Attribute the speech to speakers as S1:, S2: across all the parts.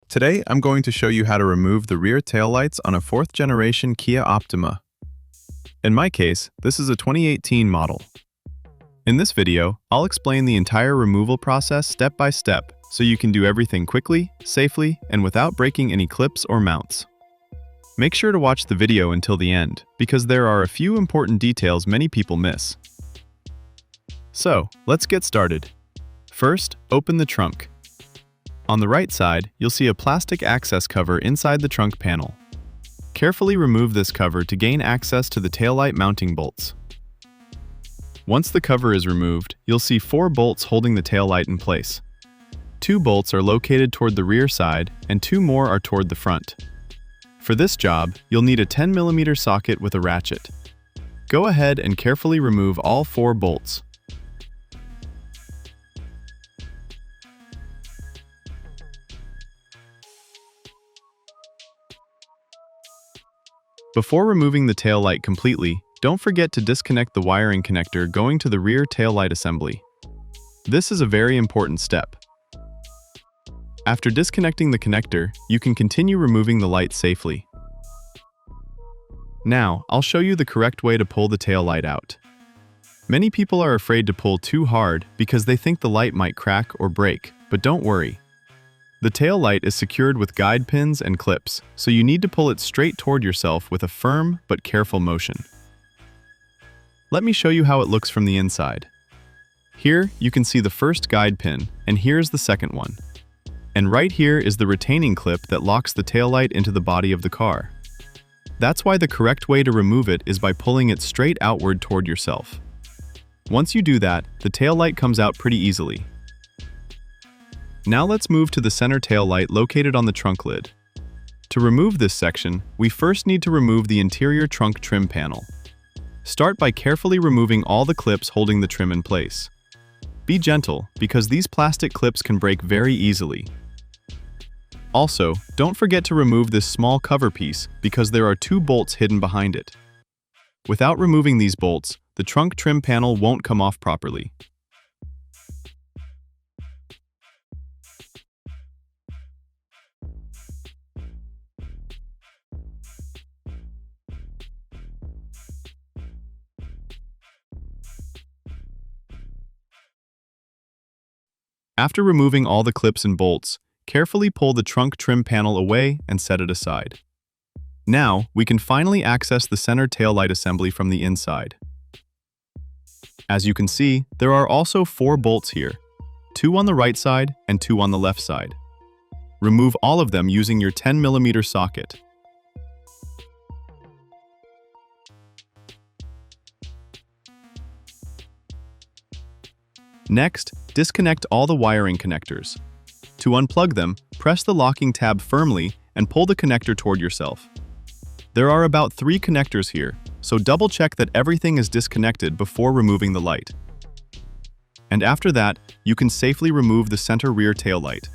S1: Today, I'm going to show you how to remove the rear taillights on a 4th generation Kia Optima. In my case, this is a 2018 model. In this video, I'll explain the entire removal process step by step so you can do everything quickly, safely, and without breaking any clips or mounts. Make sure to watch the video until the end, because there are a few important details many people miss. So, let's get started. First, open the trunk. On the right side, you'll see a plastic access cover inside the trunk panel. Carefully remove this cover to gain access to the taillight mounting bolts. Once the cover is removed, you'll see 4 bolts holding the taillight in place. 2 bolts are located toward the rear side, and 2 more are toward the front. For this job, you'll need a 10mm socket with a ratchet. Go ahead and carefully remove all 4 bolts. Before removing the taillight completely, don't forget to disconnect the wiring connector going to the rear taillight assembly. This is a very important step. After disconnecting the connector, you can continue removing the light safely. Now, I'll show you the correct way to pull the taillight out. Many people are afraid to pull too hard because they think the light might crack or break, but don't worry. The tail light is secured with guide pins and clips, so you need to pull it straight toward yourself with a firm but careful motion. Let me show you how it looks from the inside. Here, you can see the first guide pin, and here's the second one. And right here is the retaining clip that locks the tail light into the body of the car. That's why the correct way to remove it is by pulling it straight outward toward yourself. Once you do that, the tail light comes out pretty easily. Now let's move to the center tail light located on the trunk lid. To remove this section, we first need to remove the interior trunk trim panel. Start by carefully removing all the clips holding the trim in place. Be gentle, because these plastic clips can break very easily. Also, don't forget to remove this small cover piece because there are 2 bolts hidden behind it. Without removing these bolts, the trunk trim panel won't come off properly. After removing all the clips and bolts, carefully pull the trunk trim panel away and set it aside. Now, we can finally access the center taillight assembly from the inside. As you can see, there are also 4 bolts here, 2 on the right side and 2 on the left side. Remove all of them using your 10mm socket. Next, disconnect all the wiring connectors. To unplug them, press the locking tab firmly and pull the connector toward yourself. There are about 3 connectors here, so double-check that everything is disconnected before removing the light. And after that, you can safely remove the center rear taillight.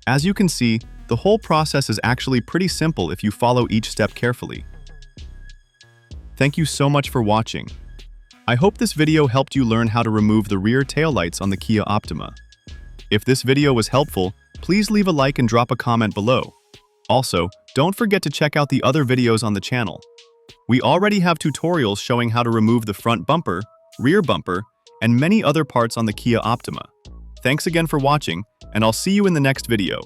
S1: As you can see, the whole process is actually pretty simple if you follow each step carefully. Thank you so much for watching. I hope this video helped you learn how to remove the rear taillights on the Kia Optima. If this video was helpful, please leave a like and drop a comment below. Also, don't forget to check out the other videos on the channel. We already have tutorials showing how to remove the front bumper, rear bumper, and many other parts on the Kia Optima. Thanks again for watching, and I'll see you in the next video.